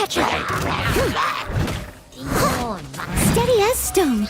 catch up. Steady as stone.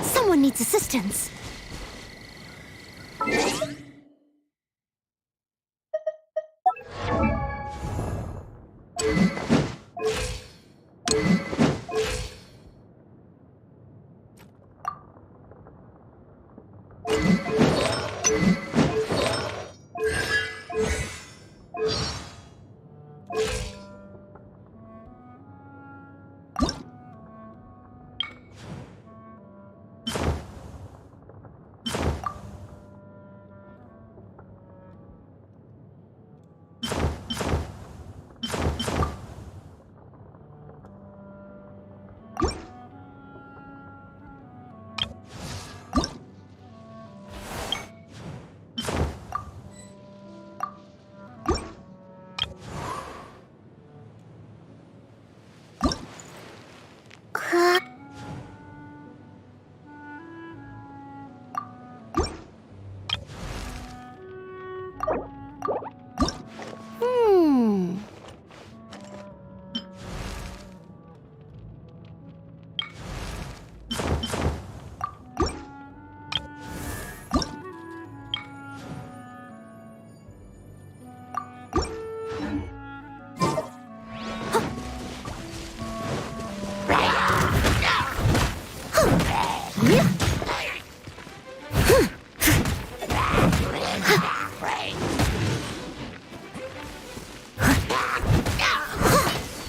Someone needs assistance.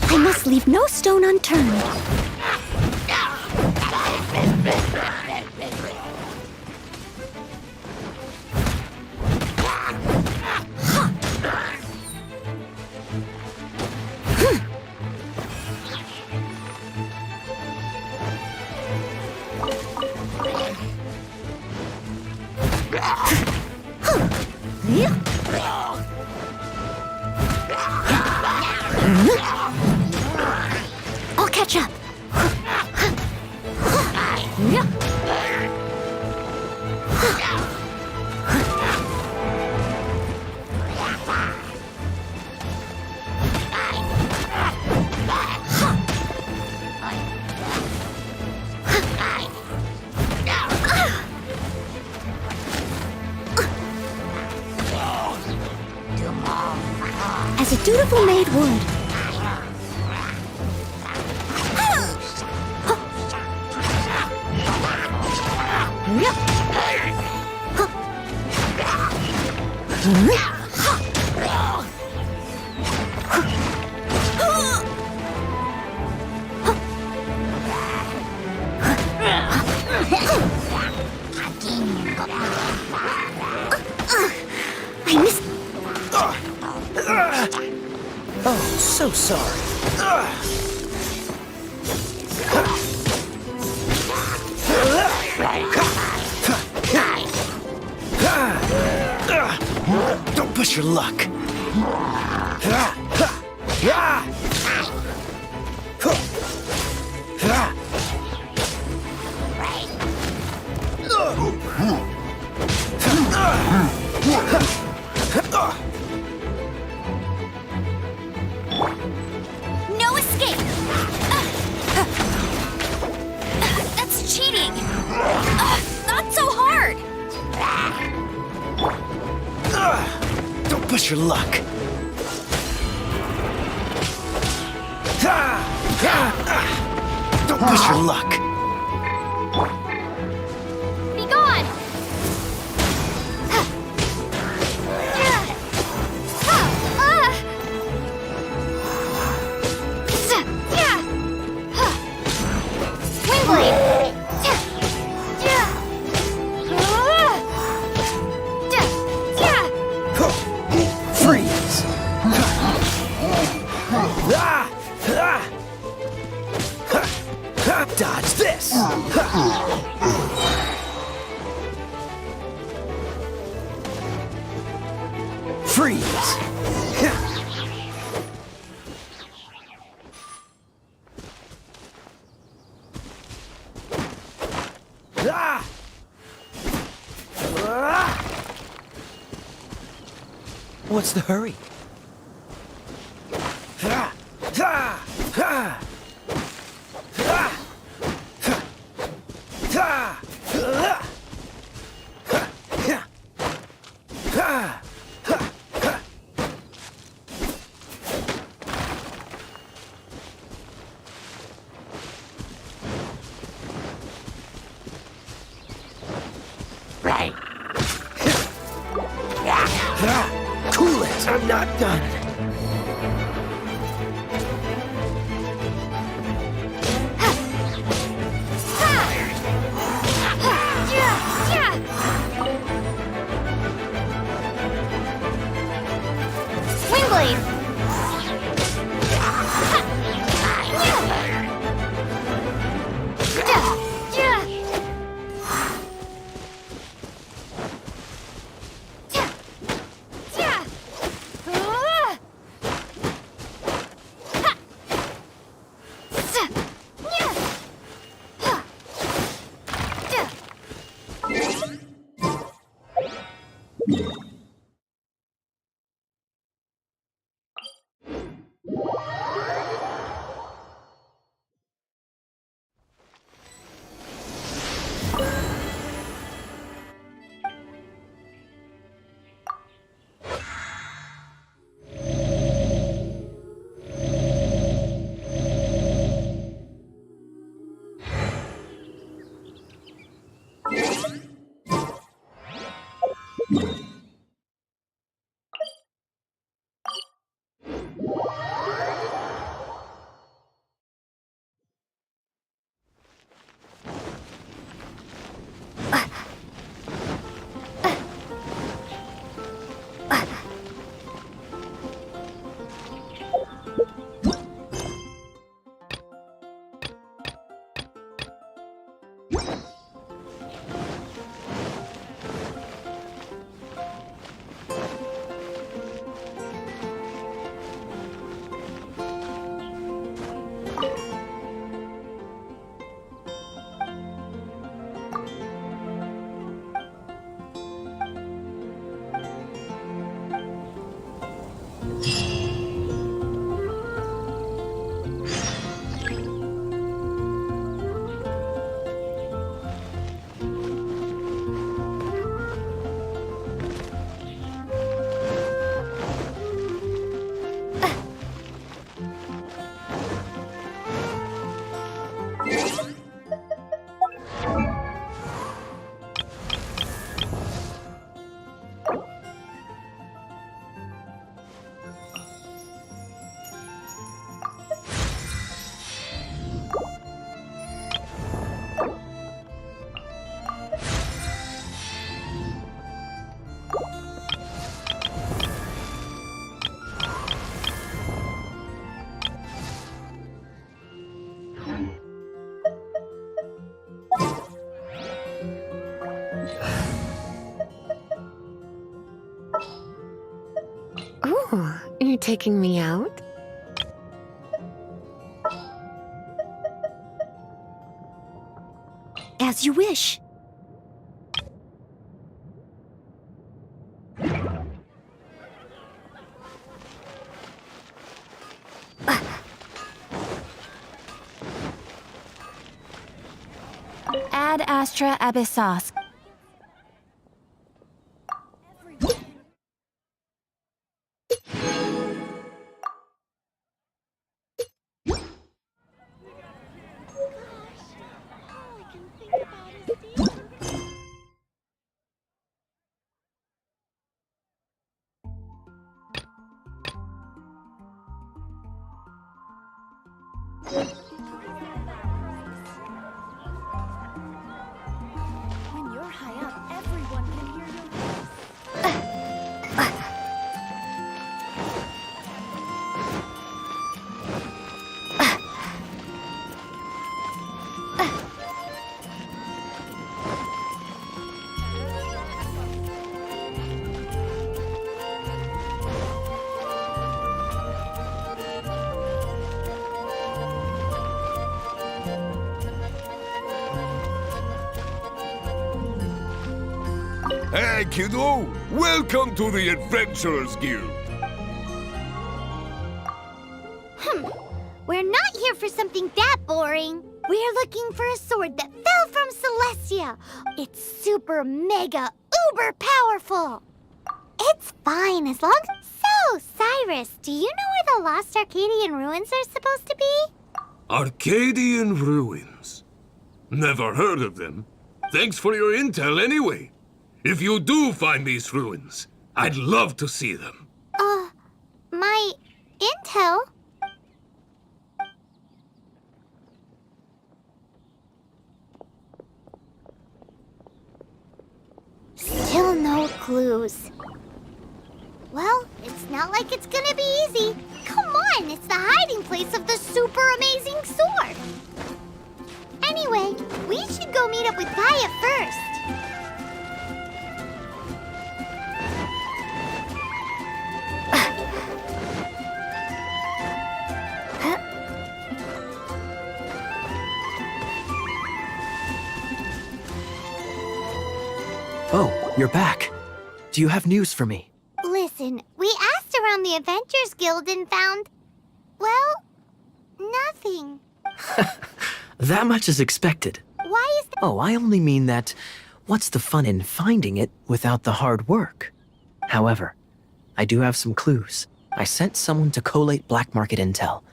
I must leave no stone unturned. I'll catch up. As a dutiful maid would. I missed. Oh, so sorry. Don't push your luck. No escape! That's cheating! Not so hard! Don't push your luck. Don't push your luck. Be gone! Windblade! Freeze! Dodge this! Freeze! What's the hurry? Right. Cool it! I'm not done. Windblade! Oh, you're taking me out? As you wish. ad astra abyssos. When you're high up, everyone can hear your voice. Hey, kiddo! Welcome to the Adventurers Guild! We're not here for something that boring. We're looking for a sword that fell from Celestia. It's super mega uber powerful. It's fine as long as... So, Cyrus, do you know where the lost Arcadian ruins are supposed to be? Arcadian Ruins. Never heard of them. Thanks for your intel anyway. If you do find these ruins, I'd love to see them. My intel? Still no clues. Well, it's not like it's gonna be easy. Come on, it's the hiding place of the super amazing sword. Anyway, we should go meet up with Gaia first. Oh, you're back. Do you have news for me? Listen, we asked around the Adventures Guild and found, well, nothing. That much is expected. Why is that? Oh, I only mean that what's the fun in finding it without the hard work? However, I do have some clues. I sent someone to collate black market intel.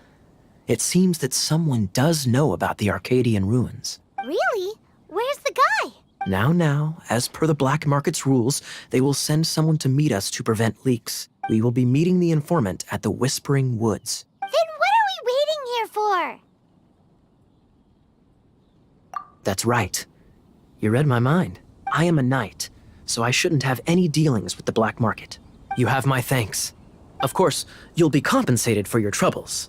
It seems that someone does know about the Arcadian ruins. Really? Where's the guy? Now, as per the black market's rules, they will send someone to meet us to prevent leaks. We will be meeting the informant at the Whispering Woods. Then what are we waiting here for? That's right. You read my mind. I am a knight, so I shouldn't have any dealings with the black market. You have my thanks. Of course, you'll be compensated for your troubles.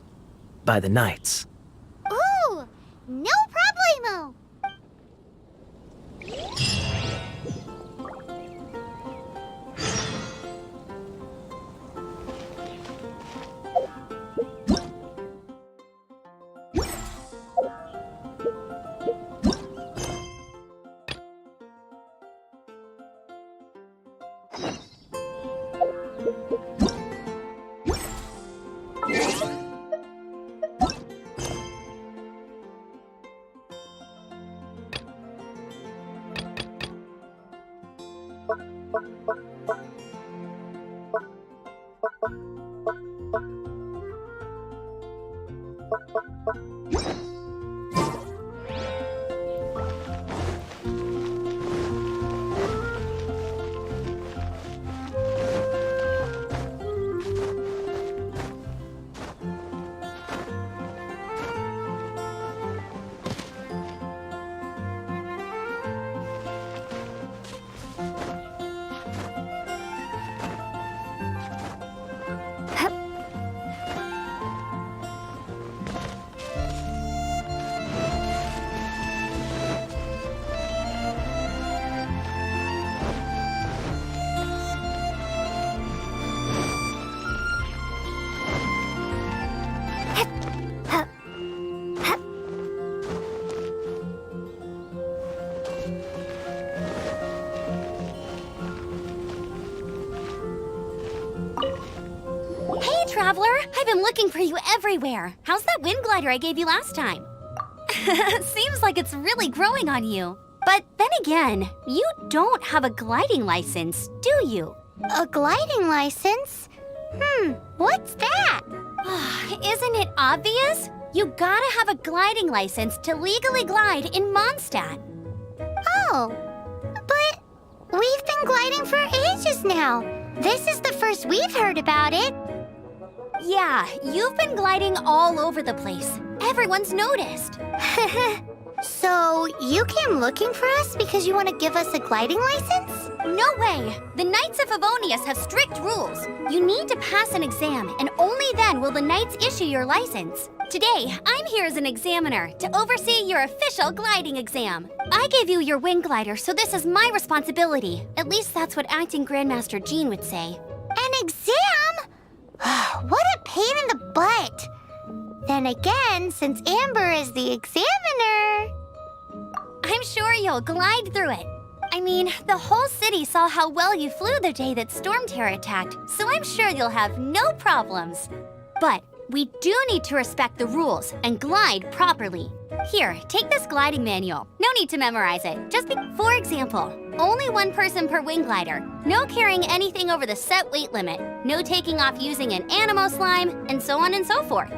By the knights. Ooh, no problemo. Traveler, I've been looking for you everywhere. How's that wind glider I gave you last time? Seems like it's really growing on you. But then again, you don't have a gliding license, do you? A gliding license? What's that? Isn't it obvious? You gotta have a gliding license to legally glide in Mondstadt. Oh, but we've been gliding for ages now. This is the first we've heard about it. Yeah, you've been gliding all over the place. Everyone's noticed. So, you came looking for us because you want to give us a gliding license? No way! The Knights of Favonius have strict rules. You need to pass an exam, and only then will the Knights issue your license. Today, I'm here as an examiner to oversee your official gliding exam. I gave you your wing glider, so this is my responsibility. At least that's what Acting Grandmaster Jean would say. An exam? What a pain in the butt. Then again, since Amber is the examiner... I'm sure you'll glide through it. I mean, the whole city saw how well you flew the day that Storm Terror attacked, so I'm sure you'll have no problems. But we do need to respect the rules and glide properly. Here, take this gliding manual. No need to memorize it. For example, only one person per wing glider. No carrying anything over the set weight limit. No taking off using an animo slime, and so on and so forth.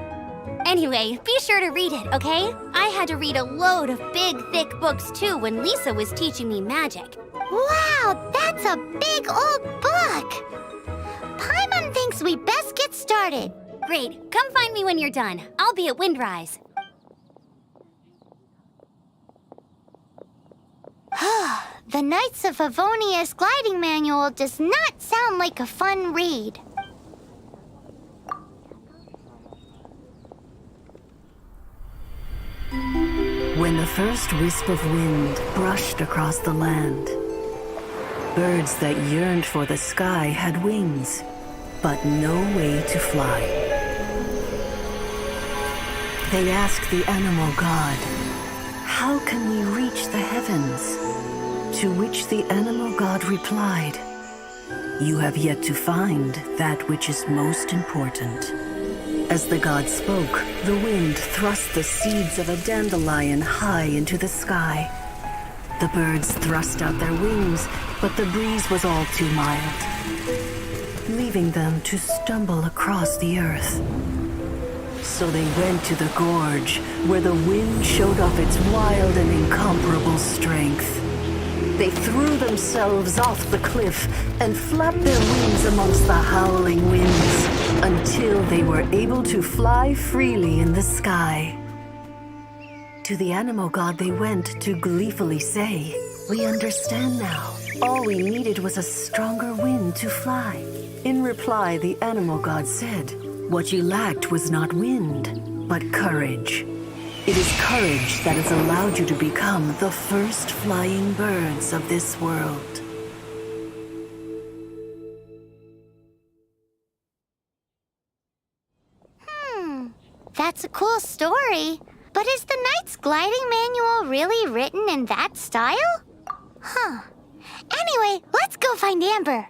Anyway, be sure to read it, okay? I had to read a load of big, thick books too when Lisa was teaching me magic. Wow, that's a big old book! Paimon thinks we best get started. Great, come find me when you're done. I'll be at Windrise. The Knights of Favonius gliding manual does not sound like a fun read. When the first wisp of wind brushed across the land, birds that yearned for the sky had wings, but no way to fly. They asked the animal god, "How can we reach the heavens?" To which the animal god replied, "You have yet to find that which is most important." As the god spoke, the wind thrust the seeds of a dandelion high into the sky. The birds thrust out their wings, but the breeze was all too mild, leaving them to stumble across the earth. So they went to the gorge, where the wind showed off its wild and incomparable strength. They threw themselves off the cliff and flapped their wings amongst the howling winds until they were able to fly freely in the sky. To the animal god they went to gleefully say, "We understand now. All we needed was a stronger wind to fly." In reply, the animal god said, "What you lacked was not wind, but courage. It is courage that has allowed you to become the first flying birds of this world." That's a cool story. But is the Knight's gliding manual really written in that style? Anyway, let's go find Amber.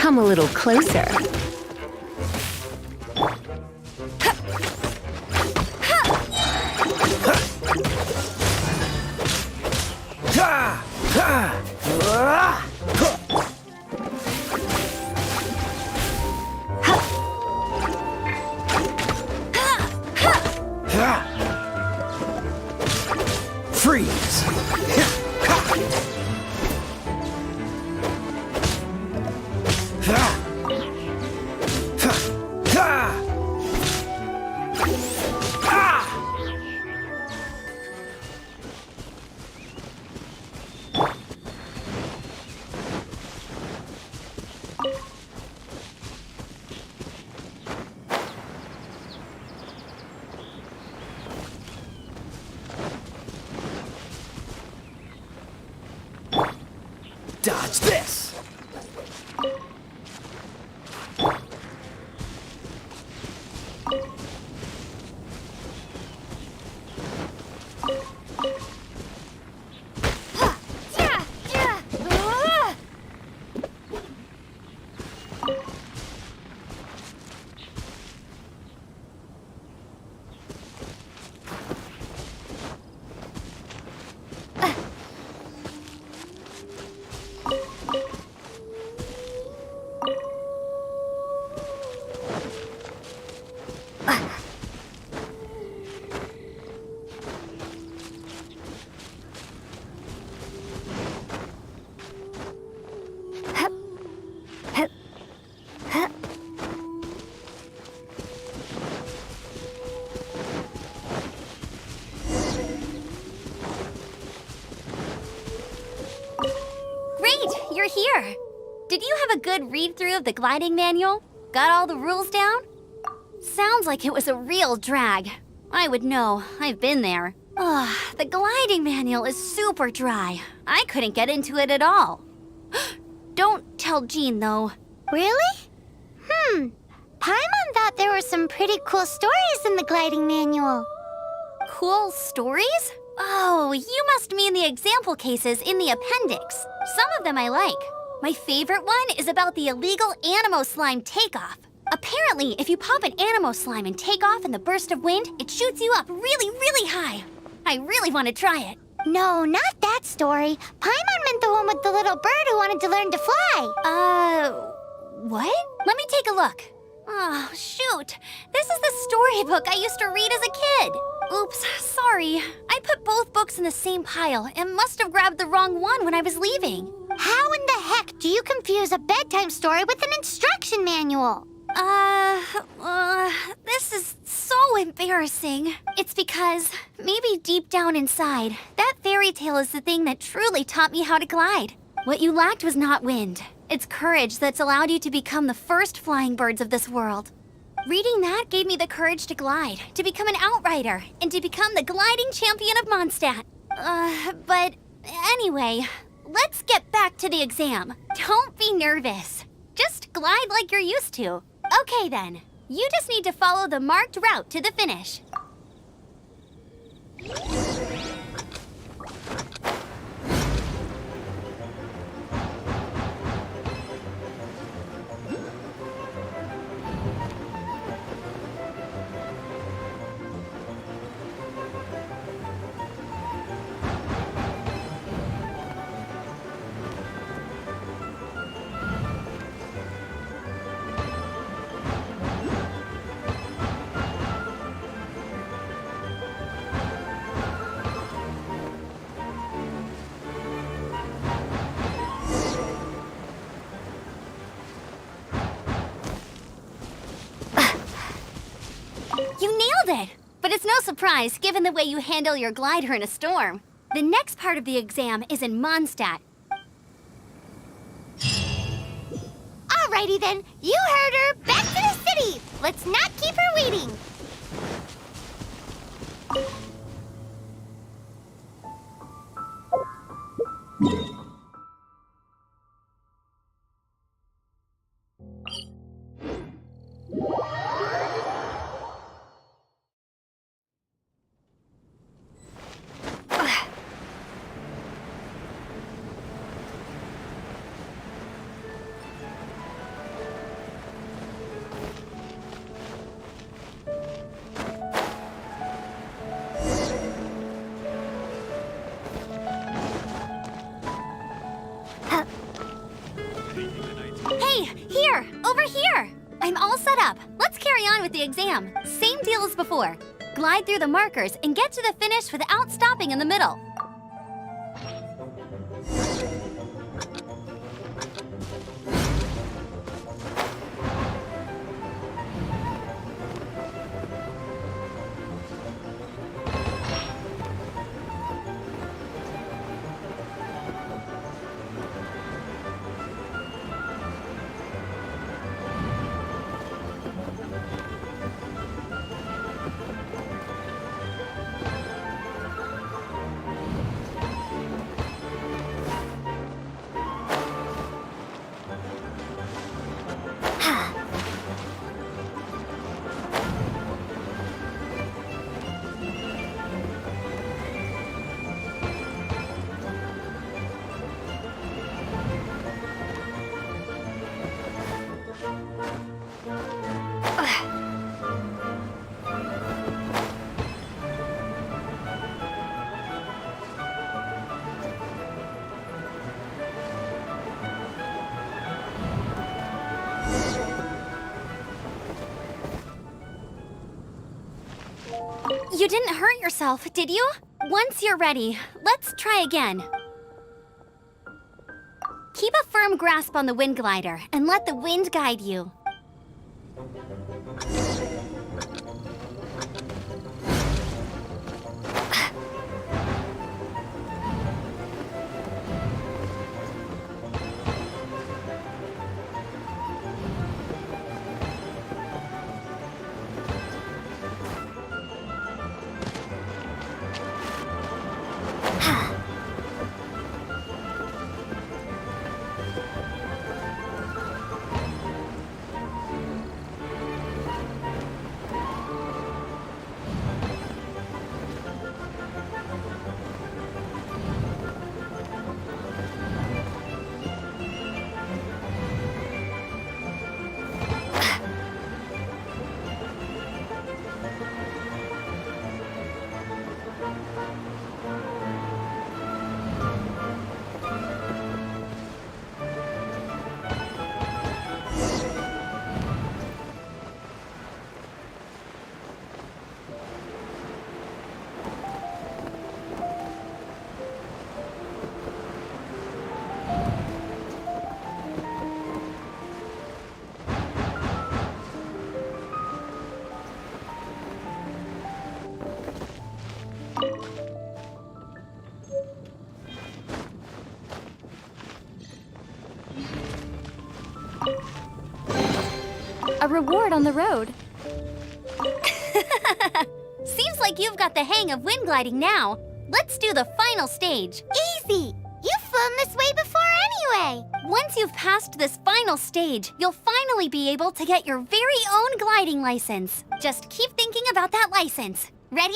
Come a little closer. Freeze! Dodge this! You're here. Did you have a good read-through of the gliding manual? Got all the rules down? Sounds like it was a real drag. I would know. I've been there. Ugh, the gliding manual is super dry. I couldn't get into it at all. Don't tell Jean, though. Really? Paimon thought there were some pretty cool stories in the gliding manual. Cool stories? Oh, you must mean the example cases in the appendix. Some of them I like. My favorite one is about the illegal Animo slime takeoff. Apparently, if you pop an Animo slime and take off in the burst of wind, it shoots you up really, really high. I really want to try it. No, not that story. Paimon meant the one with the little bird who wanted to learn to fly. What? Let me take a look. Oh, shoot. This is the storybook I used to read as a kid. Oops, sorry. I put both books in the same pile and must have grabbed the wrong one when I was leaving. How in the heck do you confuse a bedtime story with an instruction manual? This is so embarrassing. It's because, maybe deep down inside, that fairy tale is the thing that truly taught me how to glide. What you lacked was not wind. It's courage that's allowed you to become the first flying birds of this world. Reading that gave me the courage to glide, to become an outrider, and to become the gliding champion of Mondstadt. But anyway, let's get back to the exam. Don't be nervous. Just glide like you're used to. Okay then, you just need to follow the marked route to the finish. You nailed it! But it's no surprise, given the way you handle your glider in a storm. The next part of the exam is in Mondstadt. Alrighty then, you heard her. Back to the city. Let's not keep her waiting. Hey, here, over here. I'm all set up. Let's carry on with the exam. Same deal as before. Glide through the markers and get to the finish without stopping in the middle. You didn't hurt yourself, did you? Once you're ready, let's try again. Keep a firm grasp on the wind glider and let the wind guide you. A reward on the road. Seems like you've got the hang of wind gliding now. Let's do the final stage. Easy! You've flown this way before anyway! Once you've passed this final stage, you'll finally be able to get your very own gliding license. Just keep thinking about that license. Ready?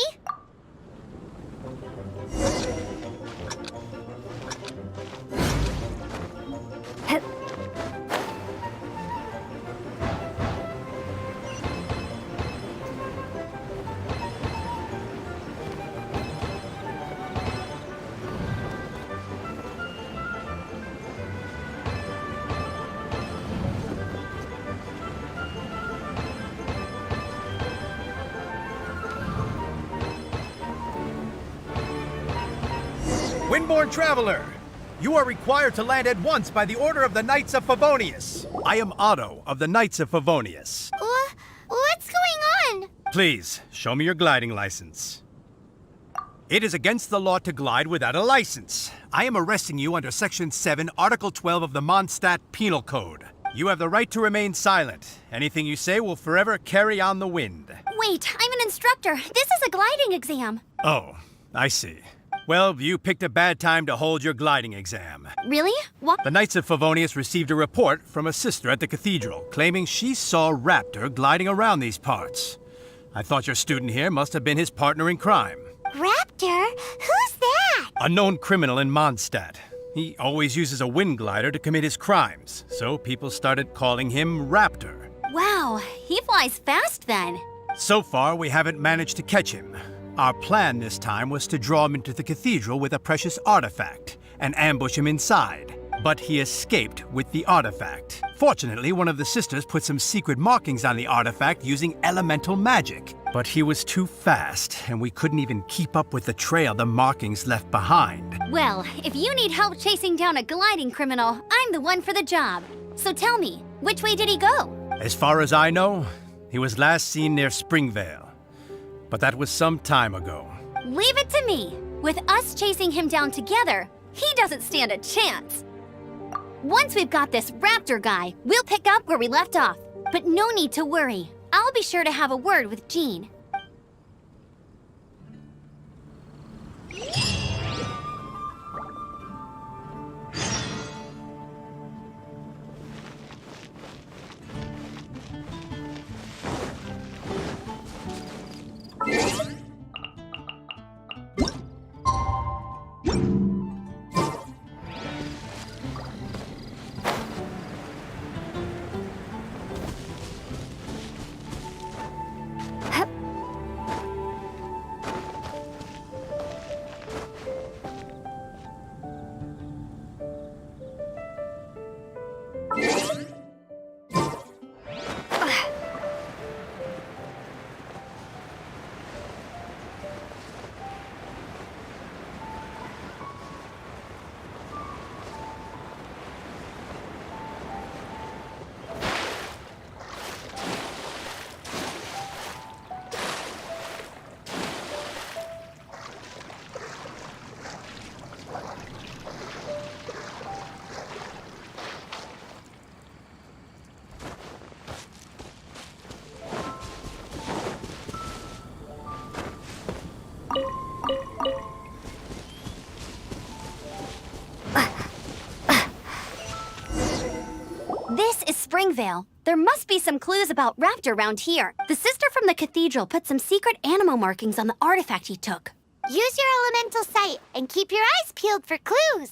Windborne traveler, you are required to land at once by the order of the Knights of Favonius. I am Otto of the Knights of Favonius. What's going on? Please, show me your gliding license. It is against the law to glide without a license. I am arresting you under Section 7, Article 12 of the Mondstadt Penal Code. You have the right to remain silent. Anything you say will forever carry on the wind. Wait, I'm an instructor. This is a gliding exam. Oh, I see. Well, you picked a bad time to hold your gliding exam. Really? What? The Knights of Favonius received a report from a sister at the cathedral claiming she saw Raptor gliding around these parts. I thought your student here must have been his partner in crime. Raptor? Who's that? A known criminal in Mondstadt. He always uses a wind glider to commit his crimes, so people started calling him Raptor. Wow, he flies fast then. So far, we haven't managed to catch him. Our plan this time was to draw him into the cathedral with a precious artifact and ambush him inside. But he escaped with the artifact. Fortunately, one of the sisters put some secret markings on the artifact using elemental magic. But he was too fast, and we couldn't even keep up with the trail the markings left behind. Well, if you need help chasing down a gliding criminal, I'm the one for the job. So tell me, which way did he go? As far as I know, he was last seen near Springvale. But that was some time ago. Leave it to me. With us chasing him down together, he doesn't stand a chance. Once we've got this raptor guy, we'll pick up where we left off. But no need to worry. I'll be sure to have a word with Jean. This is Springvale. There must be some clues about Raptor around here. The sister from the cathedral put some secret animal markings on the artifact he took. Use your elemental sight and keep your eyes peeled for clues.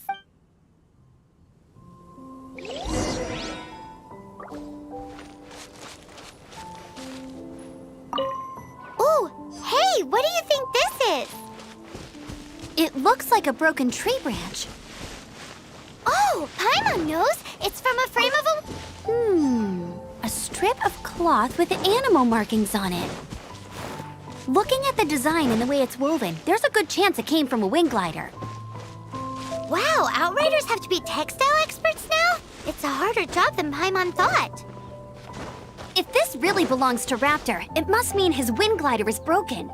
Ooh, hey, what do you think this is? It looks like a broken tree branch. Oh, Paimon knows. It's from a frame of a... A strip of cloth with animal markings on it. Looking at the design and the way it's woven, there's a good chance it came from a wing glider. Wow, Outriders have to be textile experts now? It's a harder job than Paimon thought. If this really belongs to Raptor, it must mean his wind glider is broken.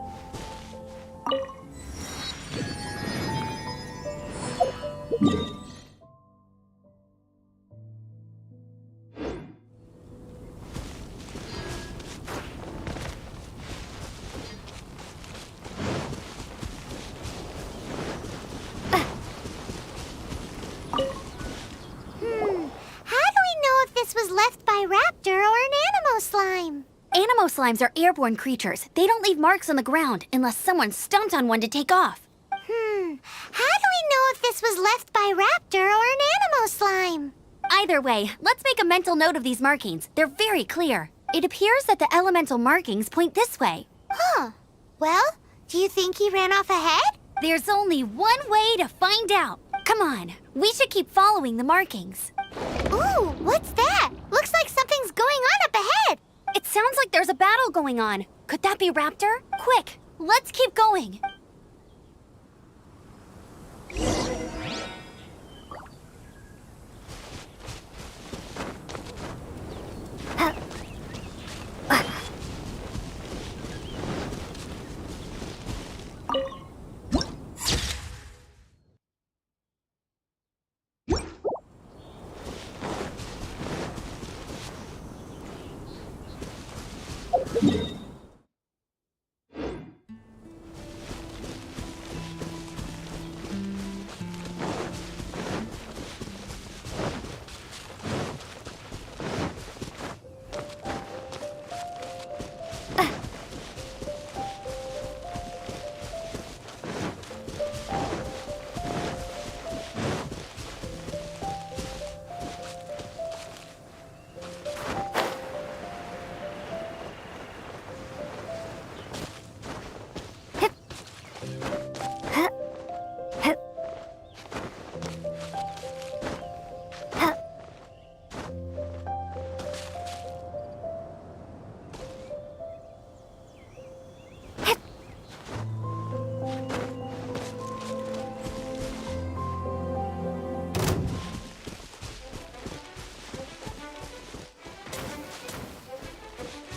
Was left by Raptor or an Animo slime. Animo slimes are airborne creatures. They don't leave marks on the ground unless someone stomped on one to take off. How do we know if this was left by Raptor or an Animo slime? Either way, let's make a mental note of these markings. They're very clear. It appears that the elemental markings point this way. Huh. Well, do you think he ran off ahead? There's only one way to find out. Come on, we should keep following the markings. Ooh, what's that? Looks like something's going on up ahead. It sounds like there's a battle going on. Could that be Raptor? Quick, let's keep going.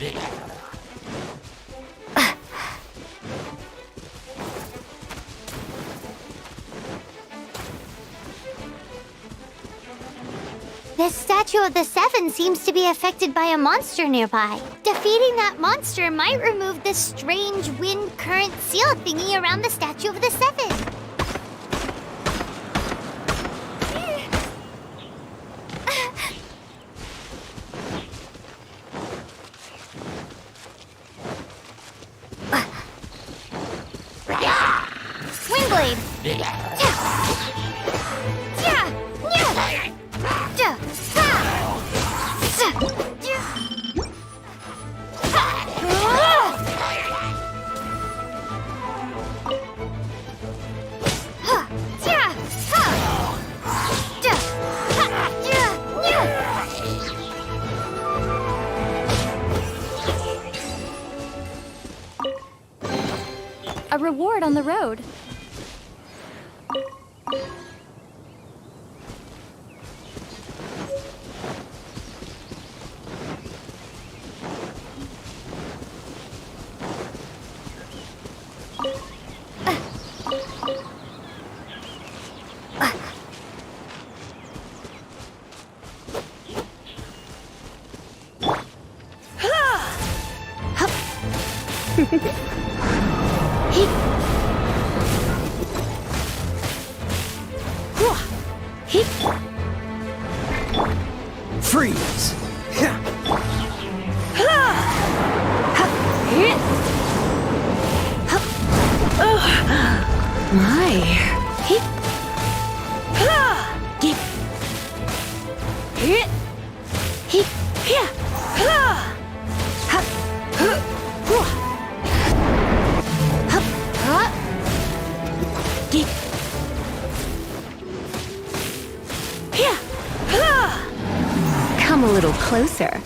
This statue of the Seven seems to be affected by a monster nearby. Defeating that monster might remove this strange wind current seal thingy around the statue of the Seven. Windblade! A reward on the road. Freeze! Come a little closer.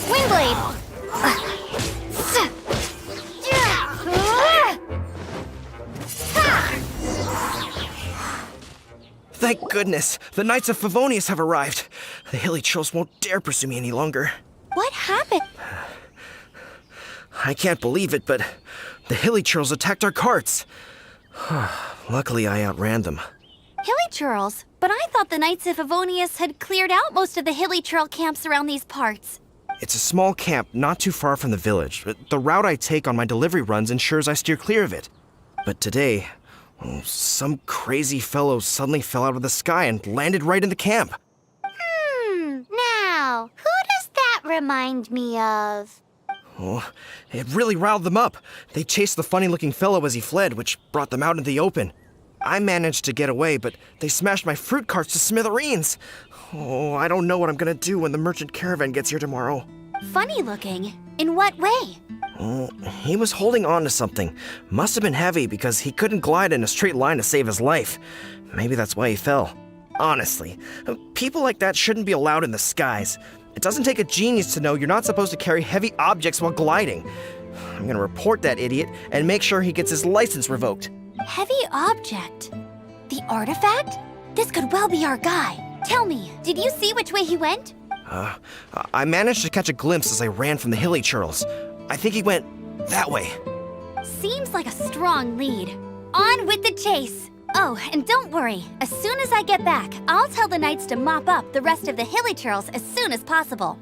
Wingblade! Thank goodness, the Knights of Favonius have arrived. The hilly trolls won't dare pursue me any longer. What happened? I can't believe it, but the hilly trolls attacked our carts. Luckily, I outran them. Hilly churls? But I thought the Knights of Favonius had cleared out most of the hilly churl camps around these parts. It's a small camp not too far from the village. The route I take on my delivery runs ensures I steer clear of it. But today, some crazy fellow suddenly fell out of the sky and landed right in the camp. Now, who does that remind me of? Oh, it really riled them up. They chased the funny-looking fellow as he fled, which brought them out into the open. I managed to get away, but they smashed my fruit carts to smithereens. Oh, I don't know what I'm gonna do when the merchant caravan gets here tomorrow. Funny looking? In what way? Oh, he was holding on to something. Must have been heavy because he couldn't glide in a straight line to save his life. Maybe that's why he fell. Honestly, people like that shouldn't be allowed in the skies. It doesn't take a genius to know you're not supposed to carry heavy objects while gliding. I'm gonna report that idiot and make sure he gets his license revoked. Heavy object? The artifact? This could well be our guy. Tell me, did you see which way he went? I managed to catch a glimpse as I ran from the hilly churls. I think he went that way. Seems like a strong lead. On with the chase! Oh, and don't worry. As soon as I get back, I'll tell the knights to mop up the rest of the hilly churls as soon as possible.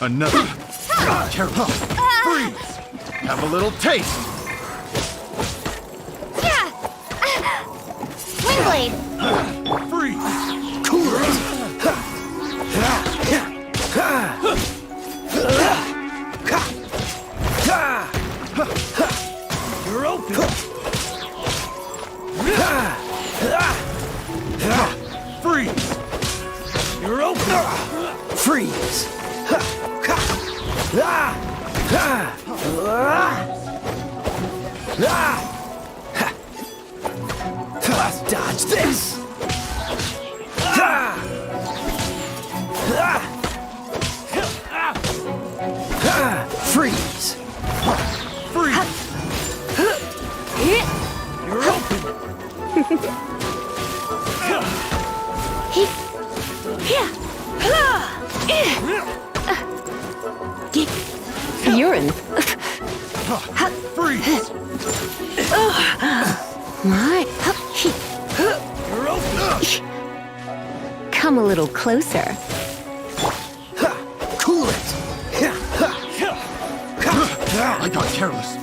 Another. Terrible. Freeze! Have a little taste. Wingblade! Freeze! Cool it! You're open. Freeze! You're open. Freeze! Dodge this! Freeze! Freeze! You're open. You're in. Freeze! What? You're open. Come a little closer. Cool it! I got careless.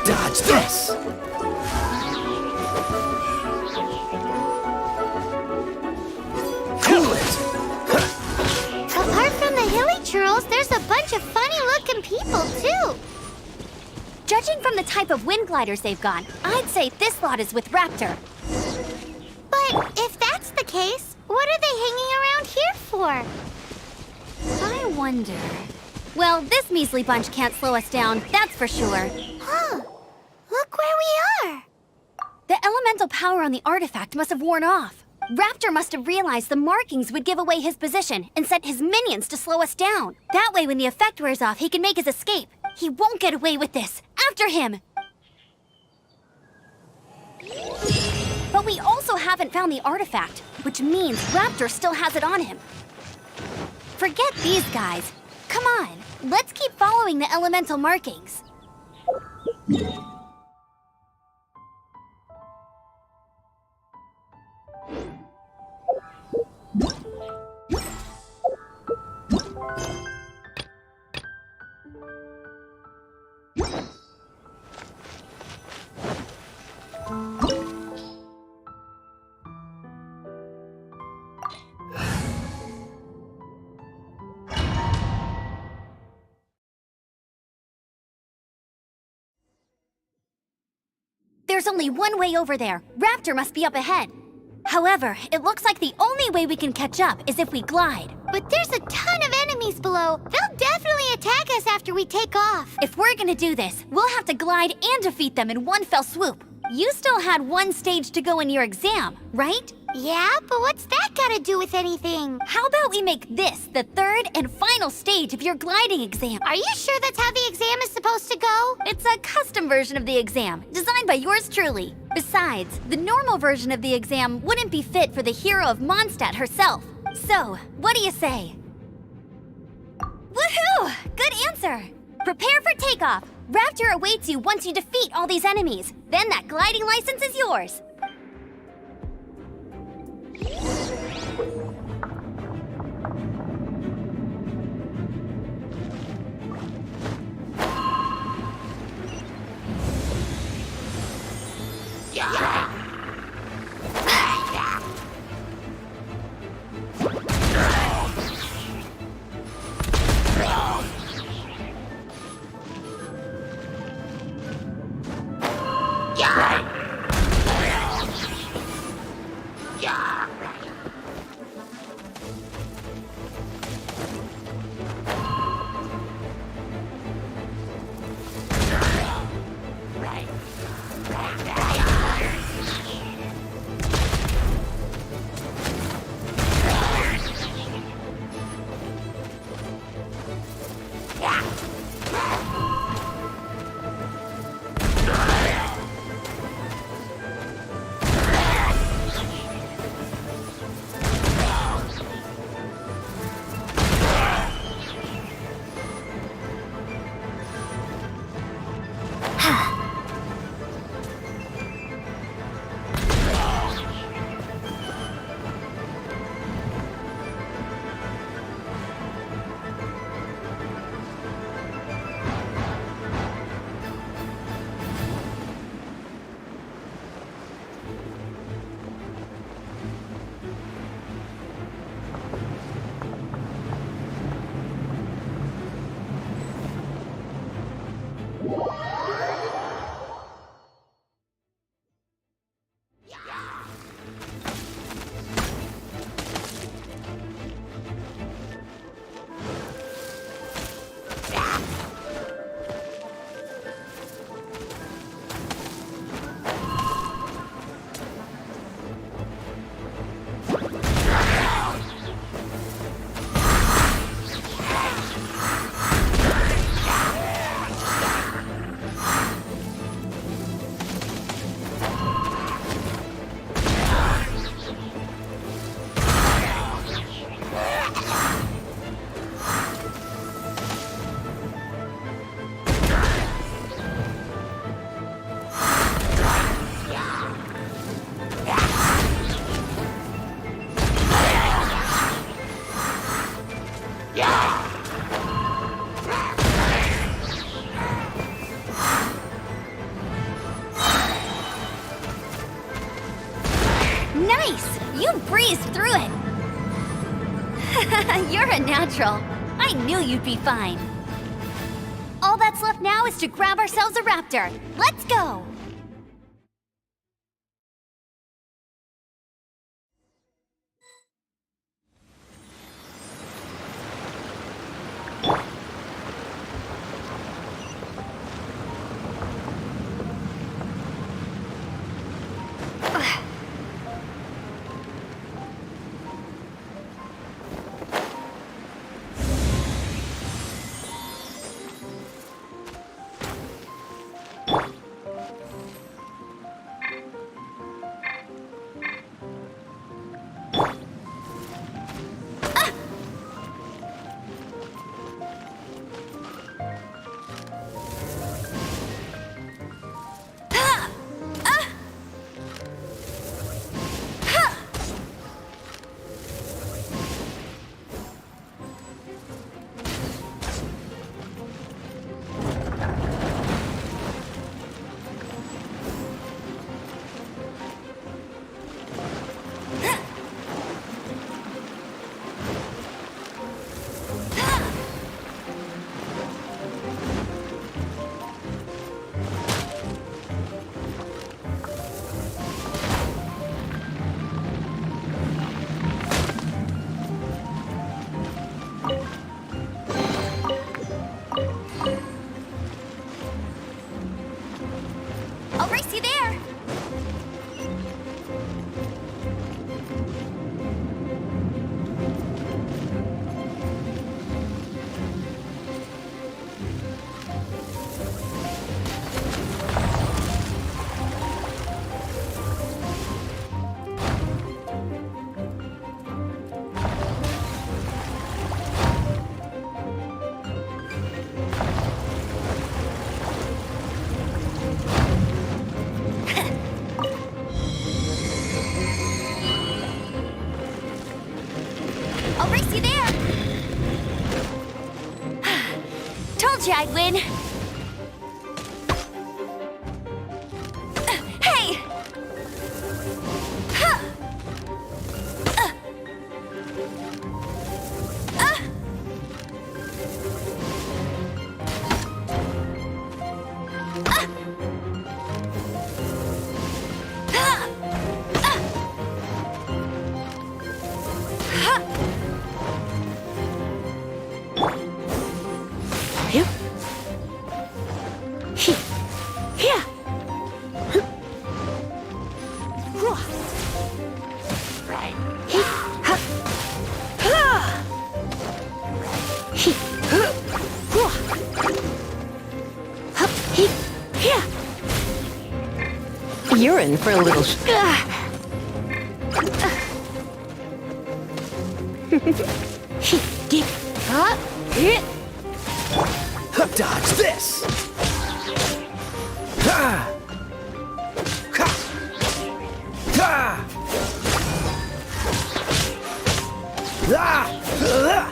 Dodge this! Cool it! Apart from the hilly churls, there's a bunch of funny-looking people, too. Judging from the type of wind gliders they've got, I'd say this lot is with Raptor. But if that's the case, what are they hanging around here for? I wonder... Well, this measly bunch can't slow us down, that's for sure. Huh. Look where we are. The elemental power on the artifact must have worn off. Raptor must have realized the markings would give away his position and sent his minions to slow us down. That way, when the effect wears off, he can make his escape. He won't get away with this. After him! But we also haven't found the artifact, which means Raptor still has it on him. Forget these guys. Come on, let's keep following the elemental markings. There's only one way over there. Raptor must be up ahead. However, it looks like the only way we can catch up is if we glide. But there's a ton of enemies below. They'll definitely attack us after we take off. If we're gonna do this, we'll have to glide and defeat them in one fell swoop. You still had one stage to go in your exam, right? Yeah, but what's that gotta do with anything? How about we make this the third and final stage of your gliding exam? Are you sure that's how the exam is supposed to go? It's a custom version of the exam, designed by yours truly. Besides, the normal version of the exam wouldn't be fit for the hero of Mondstadt herself. So, what do you say? Woohoo! Good answer! Prepare for takeoff. Raptor awaits you once you defeat all these enemies. Then that gliding license is yours. Nice! You breezed through it! You're a natural. I knew you'd be fine. All that's left now is to grab ourselves a raptor. Let's go! race you there. I'll race you there. Told you I'd win. Hey! Huh. You're in for a little Dodge this! Ha! Ha! Ha! Ah!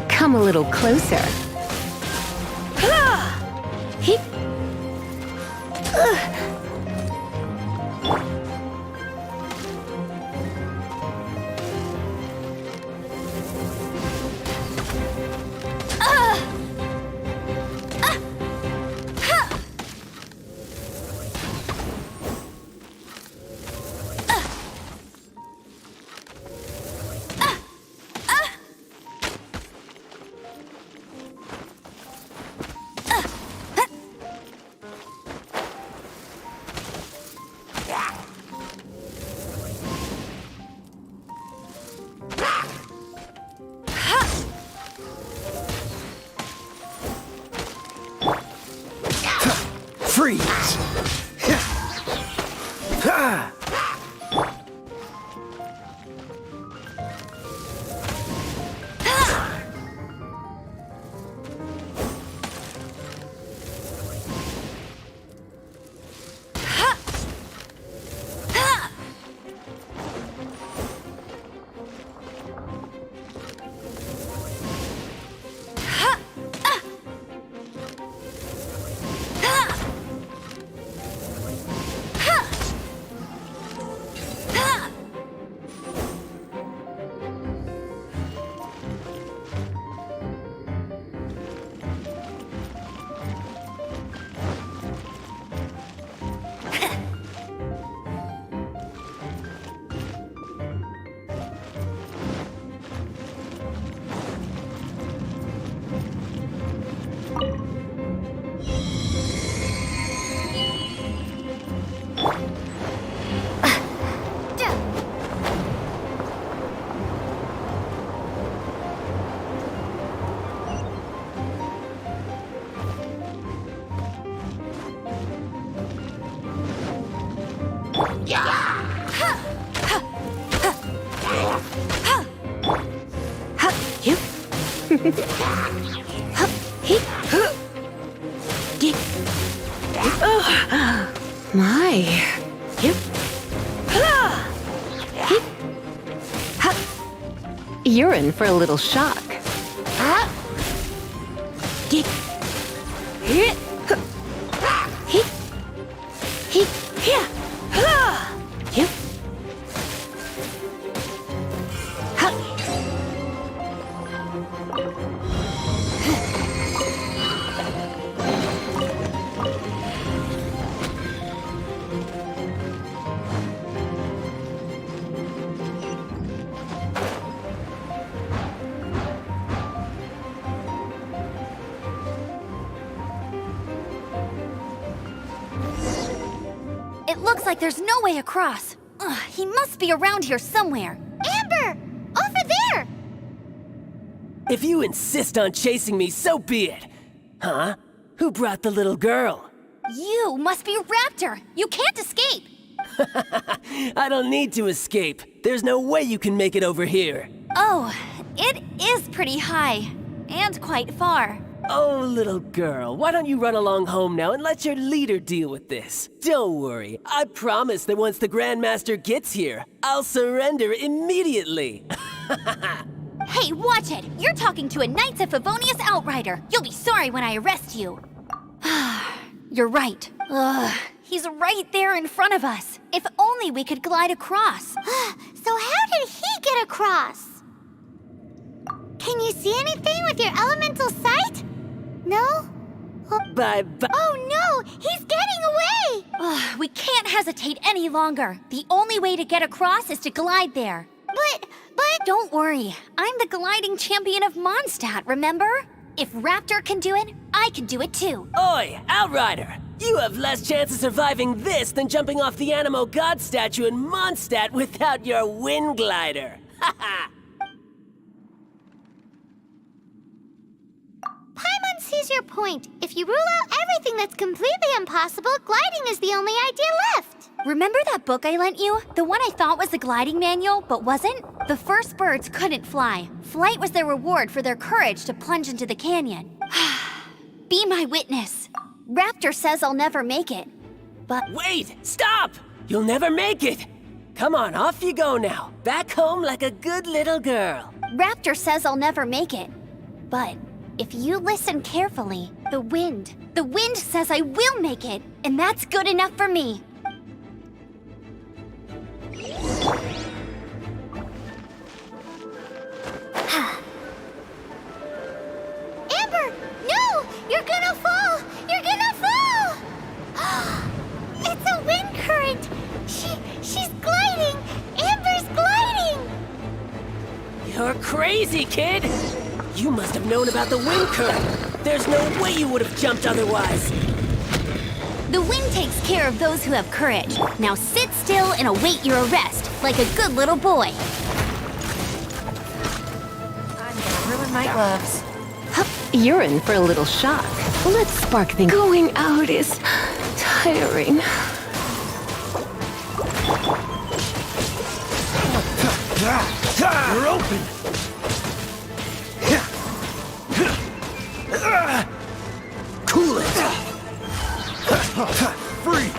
Come a little closer. Freeze! Ha! My. You're in for a little shock. It looks like there's no way across. Ugh, he must be around here somewhere. Amber! Over there! If you insist on chasing me, so be it. Huh? Who brought the little girl? You must be Raptor. You can't escape. I don't need to escape. There's no way you can make it over here. Oh, it is pretty high. And quite far. Oh, little girl, why don't you run along home now and let your leader deal with this? Don't worry, I promise that once the Grandmaster gets here, I'll surrender immediately. Hey, watch it! You're talking to a Knights of Favonius outrider. You'll be sorry when I arrest you. You're right. Ugh, he's right there in front of us. If only we could glide across. So how did he get across? Can you see anything with your elemental sight? No? Bye-bye. Oh no! He's getting away! Ugh, we can't hesitate any longer. The only way to get across is to glide there. But... Don't worry. I'm the gliding champion of Mondstadt, remember? If Raptor can do it, I can do it too. Oi, Outrider! You have less chance of surviving this than jumping off the Animo God statue in Mondstadt without your wind glider. Haha! Paimon sees your point. If you rule out everything that's completely impossible, gliding is the only idea left. Remember that book I lent you? The one I thought was the gliding manual, but wasn't? The first birds couldn't fly. Flight was their reward for their courage to plunge into the canyon. Be my witness. Raptor says I'll never make it. But Wait! Stop! You'll never make it! Come on, off you go now. Back home like a good little girl. Raptor says I'll never make it. But if you listen carefully, the wind says I will make it, and that's good enough for me. Amber! No! You're gonna fall! You're gonna fall! It's a wind current! She's gliding! Amber's gliding! You're crazy, kid! You must have known about the wind current. There's no way you would have jumped otherwise. The wind takes care of those who have courage. Now sit still and await your arrest, like a good little boy. I'm gonna ruin my gloves. You're in for a little shock. Let's spark things. Going out is tiring. You're open! Cool it! Freeze!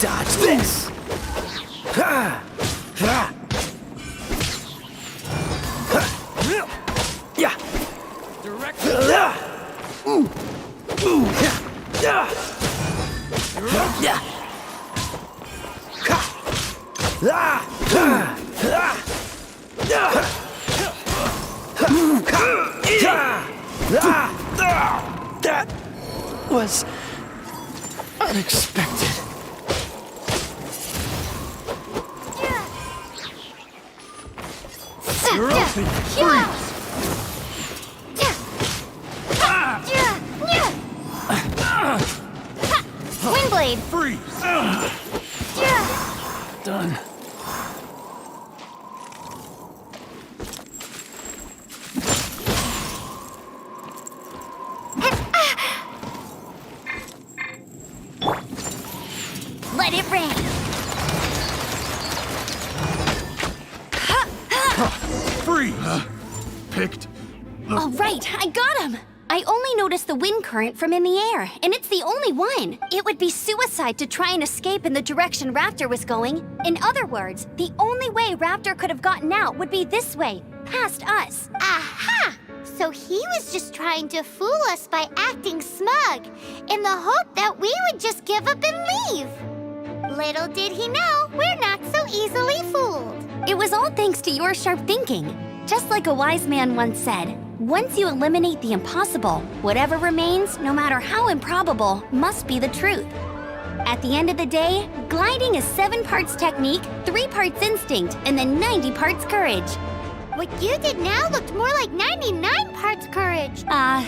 Dodge this! Yeah! Direct! Yeah! That was unexpected. You're open! Windblade! Freeze! Done. Let it rain! Freeze! Picked. All right, I got him! I only noticed the wind current from in the air, and it's the only one. It would be suicide to try and escape in the direction Raptor was going. In other words, the only way Raptor could have gotten out would be this way, past us. Aha! So he was just trying to fool us by acting smug, in the hope that we would just give up and leave. Little did he know, we're not so easily fooled. It was all thanks to your sharp thinking. Just like a wise man once said, once you eliminate the impossible, whatever remains, no matter how improbable, must be the truth. At the end of the day, gliding is 7 parts technique, 3 parts instinct, and then 90 parts courage. What you did now looked more like 99 parts courage.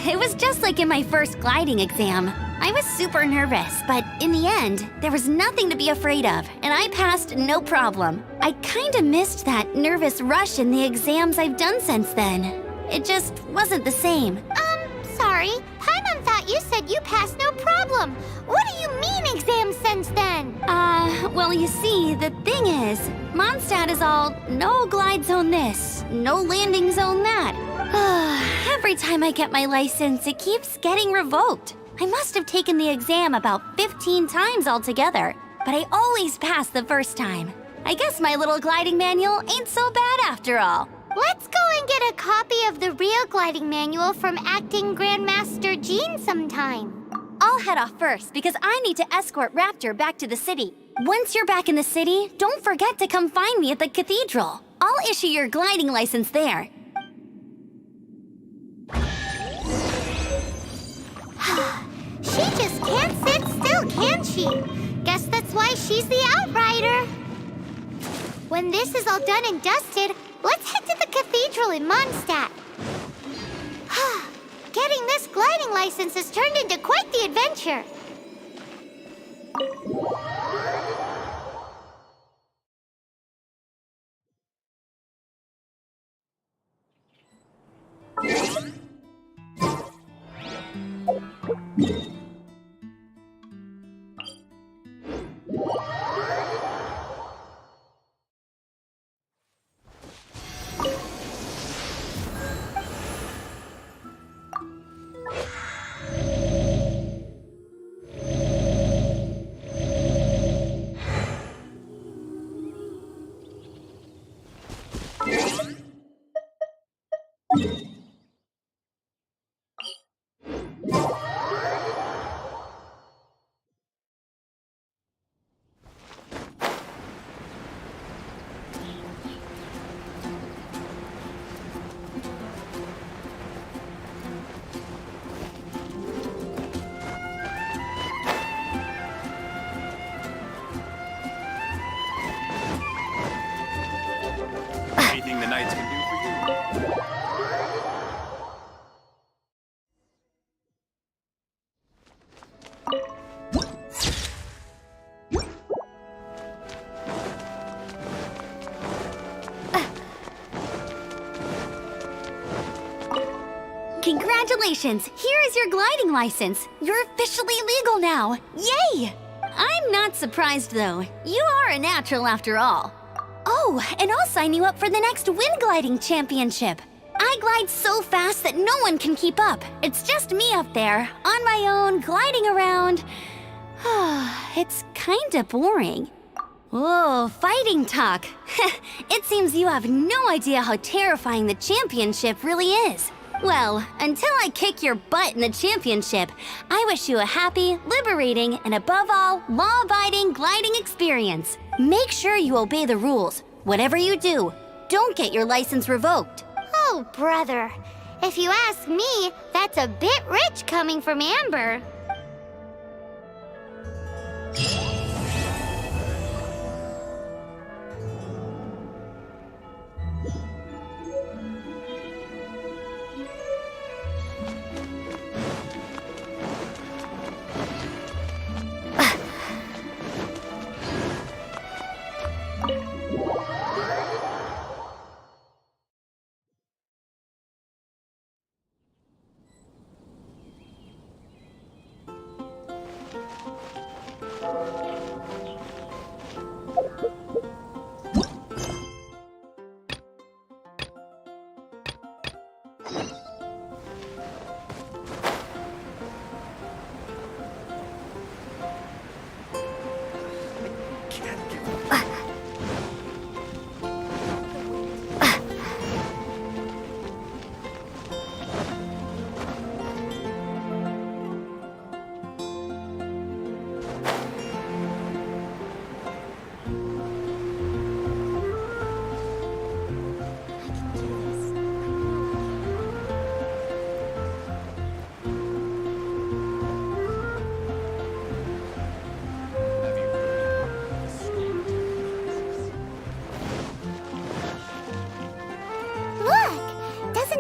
It was just like in my first gliding exam. I was super nervous, but in the end, there was nothing to be afraid of, and I passed no problem. I kinda missed that nervous rush in the exams I've done since then. It just wasn't the same. Sorry. Paimon thought you said you passed no problem. What do you mean exams since then? Well, you see, the thing is, Mondstadt is all no glide zone this, no landing zone that. Every time I get my license, it keeps getting revoked. I must have taken the exam about 15 times altogether, but I always pass the first time. I guess my little gliding manual ain't so bad after all. Let's go and get a copy of the real gliding manual from Acting Grandmaster Jean sometime. I'll head off first because I need to escort Raptor back to the city. Once you're back in the city, don't forget to come find me at the cathedral. I'll issue your gliding license there. She just can't sit still, can she? Guess that's why she's the outrider. When this is all done and dusted, let's head to the cathedral in Mondstadt. Getting this gliding license has turned into quite the adventure. Anything the knights can do for you? Congratulations! Here is your gliding license. You're officially legal now. Yay! I'm not surprised though. You are a natural after all. Oh, and I'll sign you up for the next wind gliding championship. I glide so fast that no one can keep up. It's just me up there, on my own, gliding around. It's kinda boring. Whoa, fighting talk. It seems you have no idea how terrifying the championship really is. Well, until I kick your butt in the championship, I wish you a happy, liberating, and above all, law-abiding gliding experience. Make sure you obey the rules. Whatever you do, don't get your license revoked. Oh, brother. If you ask me, that's a bit rich coming from Amber.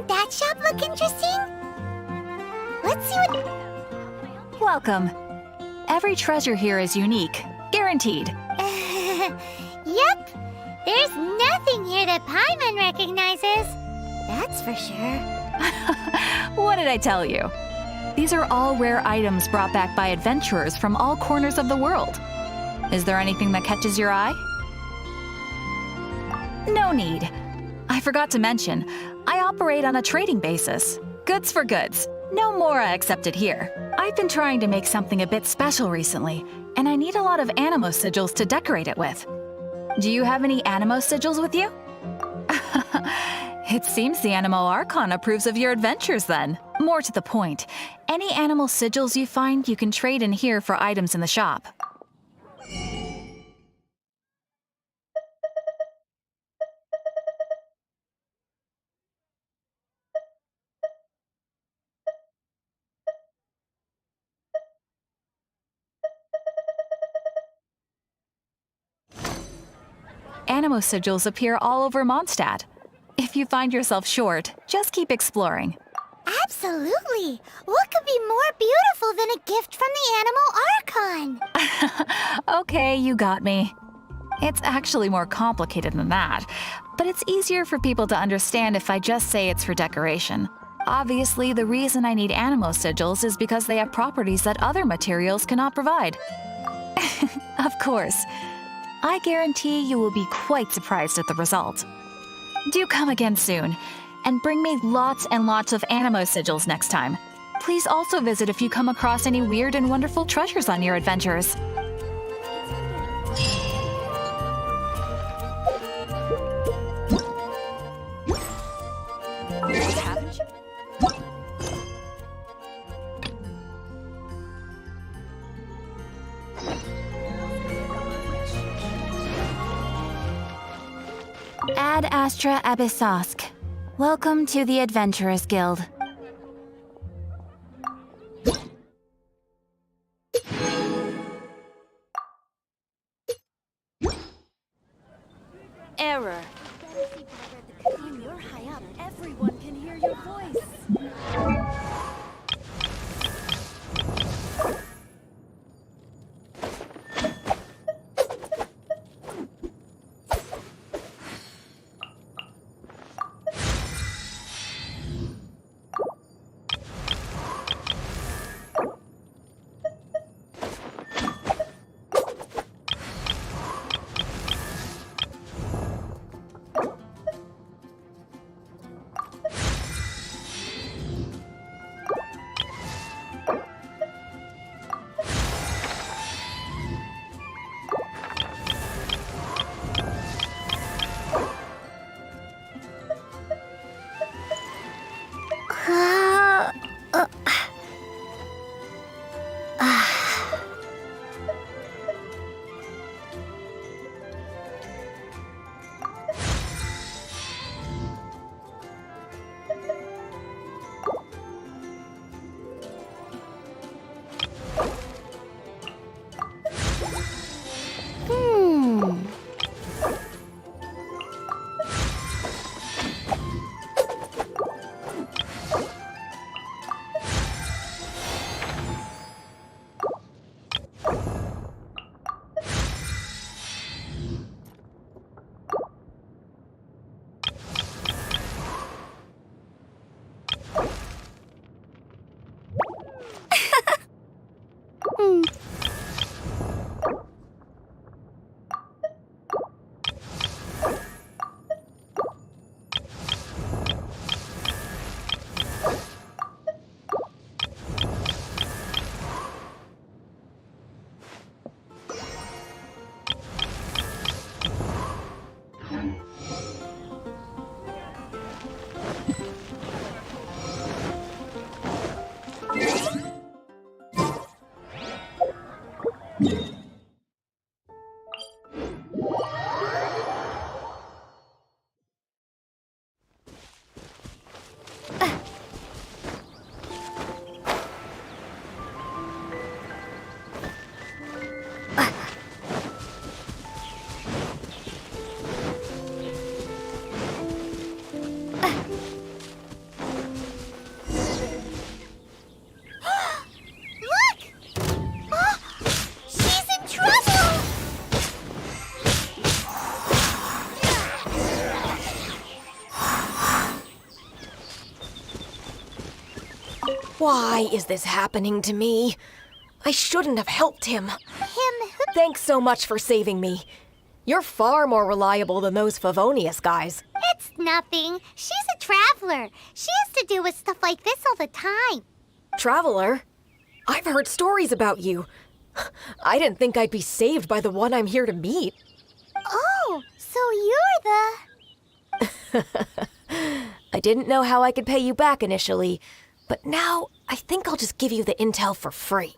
Doesn't that shop look interesting? Let's see what... Welcome. Every treasure here is unique. Guaranteed. Yep. There's nothing here that Paimon recognizes. That's for sure. What did I tell you? These are all rare items brought back by adventurers from all corners of the world. Is there anything that catches your eye? No need. I forgot to mention, I operate on a trading basis. Goods for goods. No Mora accepted here. I've been trying to make something a bit special recently, and I need a lot of animo sigils to decorate it with. Do you have any animo sigils with you? It seems the Animo Archon approves of your adventures then. More to the point, any animal sigils you find you can trade in here for items in the shop. Animo sigils appear all over Mondstadt. If you find yourself short, just keep exploring. Absolutely. What could be more beautiful than a gift from the Animal Archon? Okay, you got me. It's actually more complicated than that, but it's easier for people to understand if I just say it's for decoration. Obviously, the reason I need animo sigils is because they have properties that other materials cannot provide. Of course. I guarantee you will be quite surprised at the result. Do come again soon, and bring me lots and lots of animo sigils next time. Please also visit if you come across any weird and wonderful treasures on your adventures. Ad Astra Abyssosk. Welcome to the Adventurers Guild. Error. When you're high up, everyone can hear your voice. Why is this happening to me? I shouldn't have helped him. Him who? Thanks so much for saving me. You're far more reliable than those Favonius guys. It's nothing. She's a traveler. She has to deal with stuff like this all the time. Traveler? I've heard stories about you. I didn't think I'd be saved by the one I'm here to meet. Oh, so you're the... I didn't know how I could pay you back initially, but now I think I'll just give you the intel for free.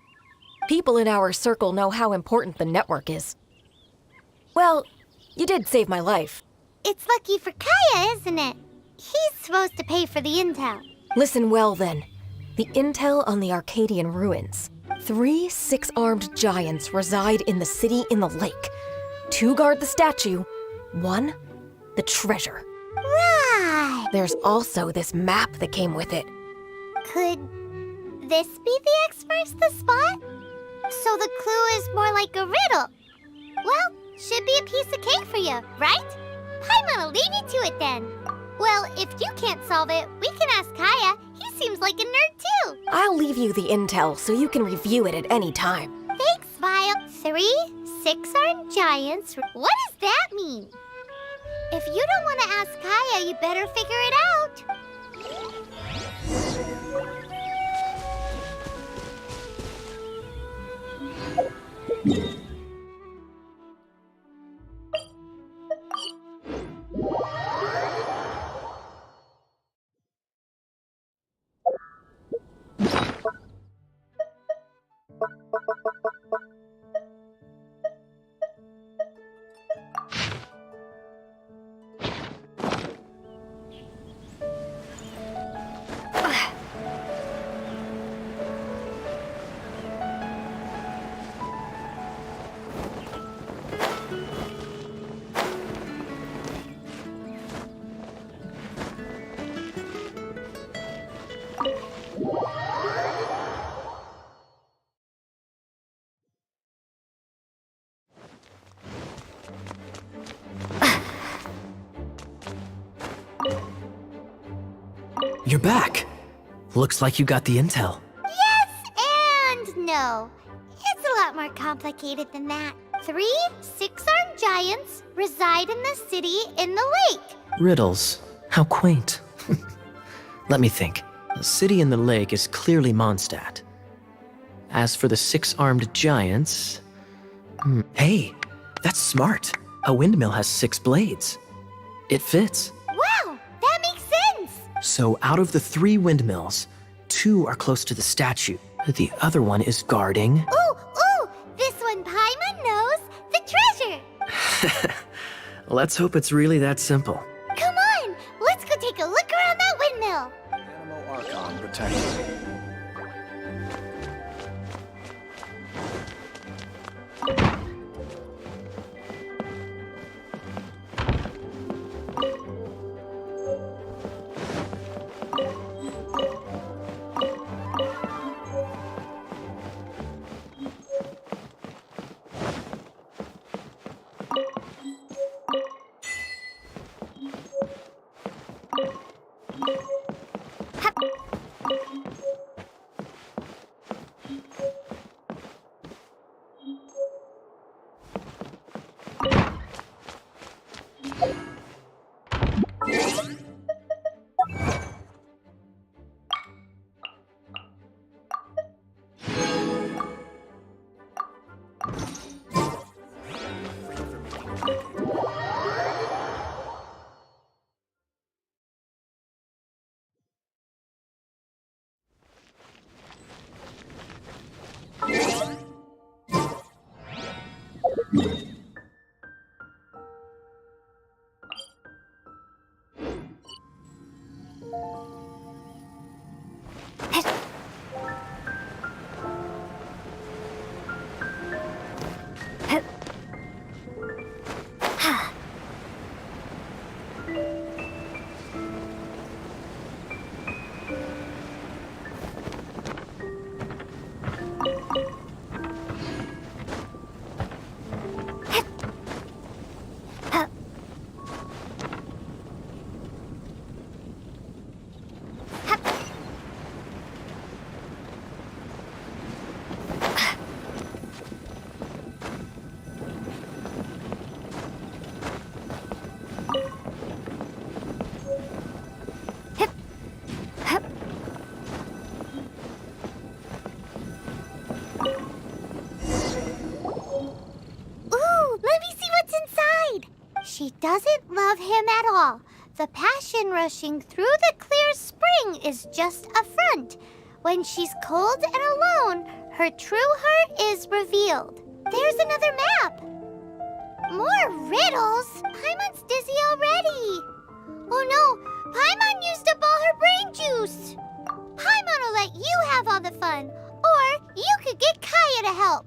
People in our circle know how important the network is. Well, you did save my life. It's lucky for Kaya, isn't it? He's supposed to pay for the intel. Listen well then. The intel on the Arcadian ruins. 3 6-armed giants reside in the city in the lake. 2 guard the statue, 1 the treasure. Right. There's also this map that came with it. Could this be the X-Verse the spot? So the clue is more like a riddle. Well, should be a piece of cake for you, right? Paimon'll leave you to it then. Well, if you can't solve it, we can ask Kaya. He seems like a nerd too. I'll leave you the intel so you can review it at any time. Thanks, Vile. 3 6-armed giants. What does that mean? If you don't want to ask Kaya, you better figure it out. You're back. Looks like you got the intel. Yes and no. It's a lot more complicated than that. 3 6-armed giants reside in the city in the lake. Riddles. How quaint. Let me think. The city in the lake is clearly Mondstadt. As for the 6-armed giants... Hey, that's smart. A windmill has 6 blades. It fits. Wow, that makes sense. So out of the 3 windmills, 2 are close to the statue. The other one is guarding... Ooh, this one Paimon knows. The treasure. Let's hope it's really that simple. Come on, let's go take a look around that windmill. Animal Archon protected. She doesn't love him at all. The passion rushing through the clear spring is just a front. When she's cold and alone, her true heart is revealed. There's another map. More riddles? Paimon's dizzy already. Oh no, Paimon used up all her brain juice. Paimon will let you have all the fun, or you could get Kaya to help.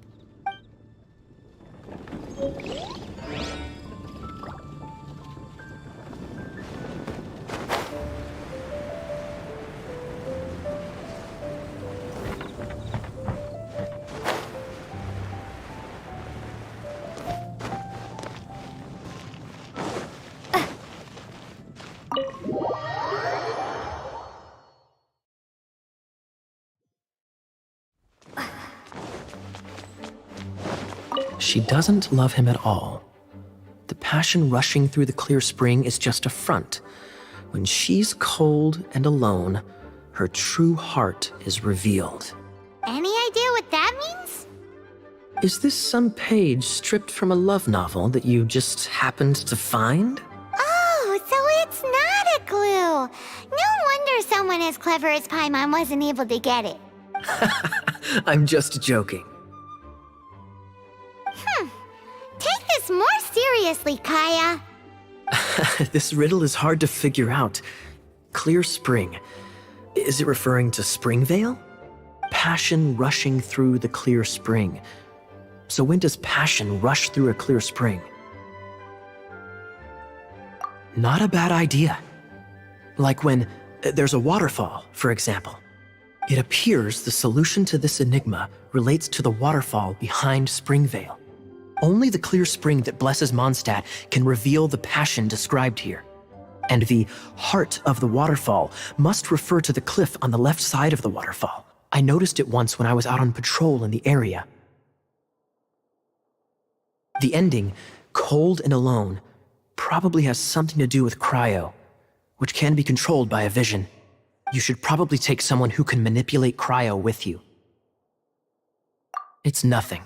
She doesn't love him at all. The passion rushing through the clear spring is just a front. When she's cold and alone, her true heart is revealed. Any idea what that means? Is this some page stripped from a love novel that you just happened to find? Oh, so it's not a clue. No wonder someone as clever as Paimon wasn't able to get it. I'm just joking. Take this more seriously, Kaya. This riddle is hard to figure out. Clear spring. Is it referring to Springvale? Passion rushing through the clear spring. So when does passion rush through a clear spring? Not a bad idea. Like when there's a waterfall, for example. It appears the solution to this enigma relates to the waterfall behind Springvale. Only the clear spring that blesses Mondstadt can reveal the passion described here. And the heart of the waterfall must refer to the cliff on the left side of the waterfall. I noticed it once when I was out on patrol in the area. The ending, cold and alone, probably has something to do with cryo, which can be controlled by a vision. You should probably take someone who can manipulate cryo with you. It's nothing.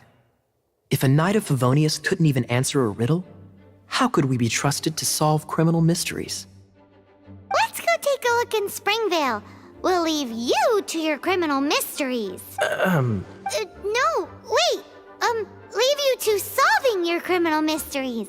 If a Knight of Favonius couldn't even answer a riddle, how could we be trusted to solve criminal mysteries? Let's go take a look in Springvale. We'll leave you to your criminal mysteries. No, wait. Leave you to solving your criminal mysteries.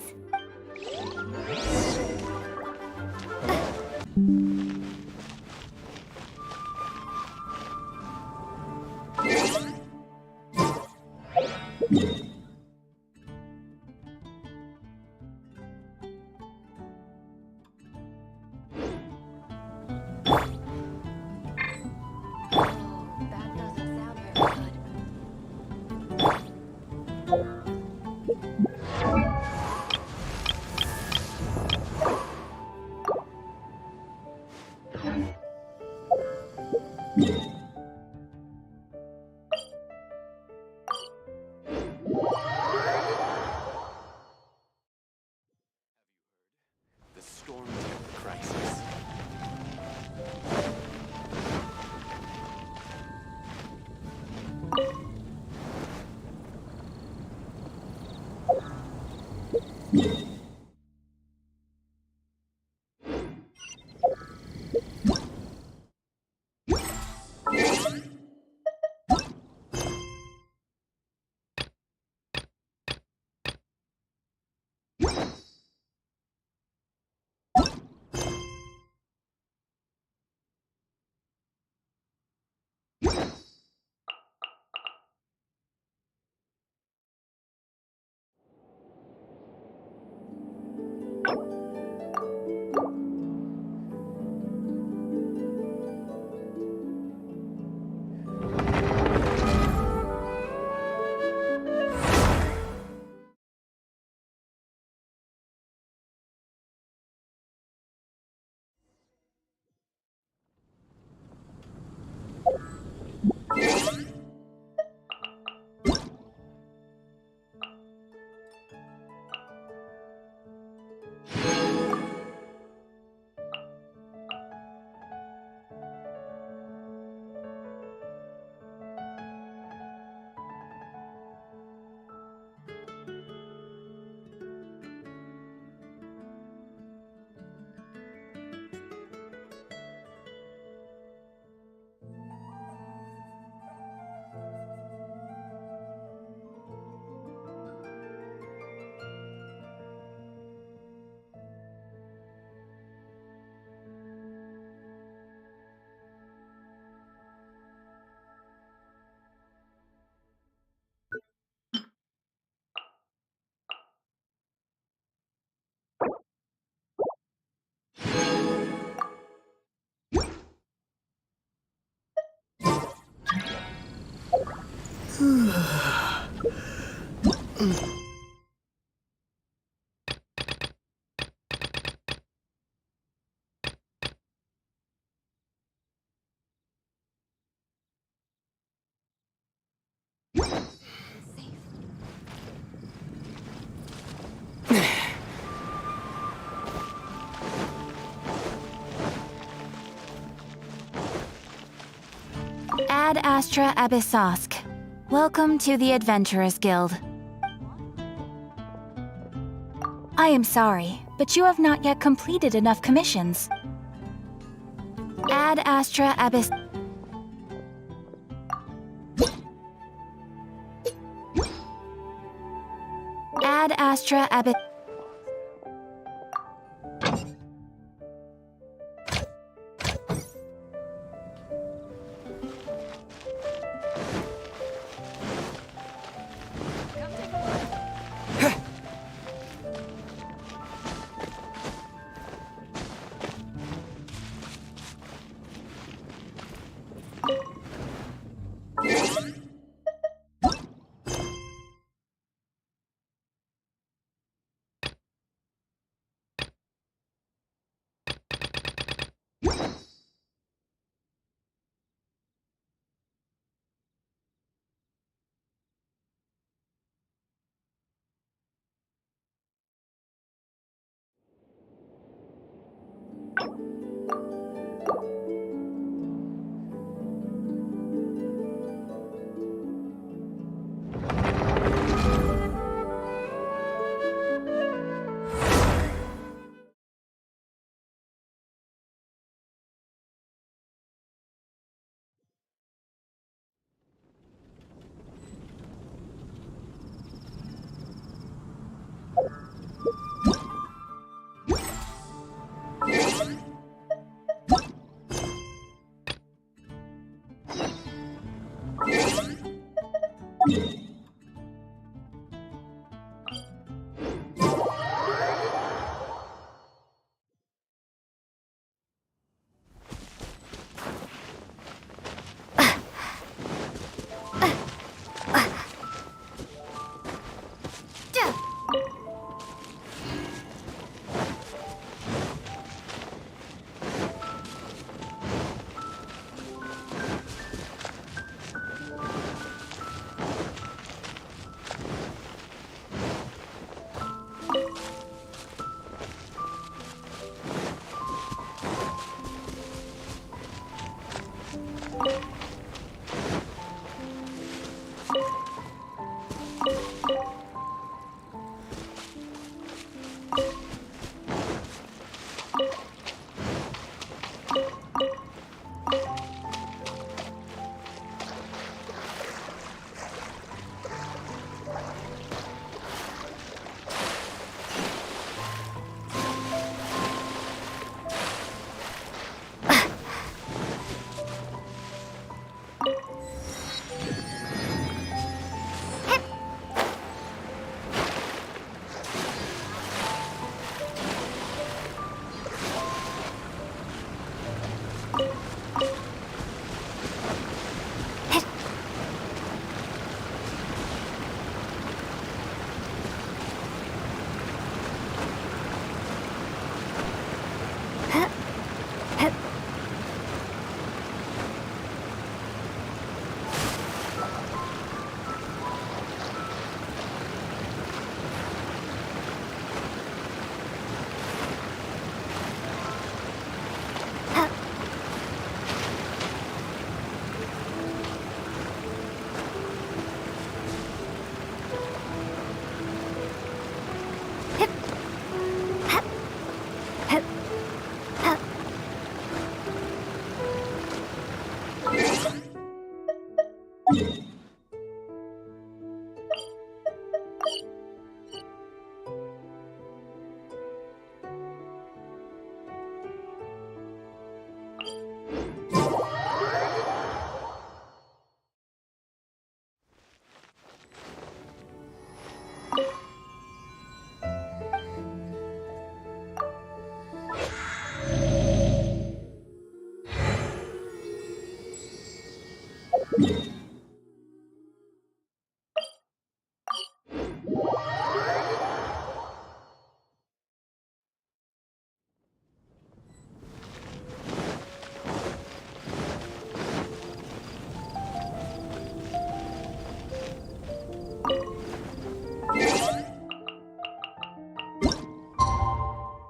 Ad Astra Abyssosk. Welcome to the Adventurers Guild. I am sorry, but you have not yet completed enough commissions. Ad Astra Abyss... Ad Astra Abyss...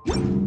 Huh?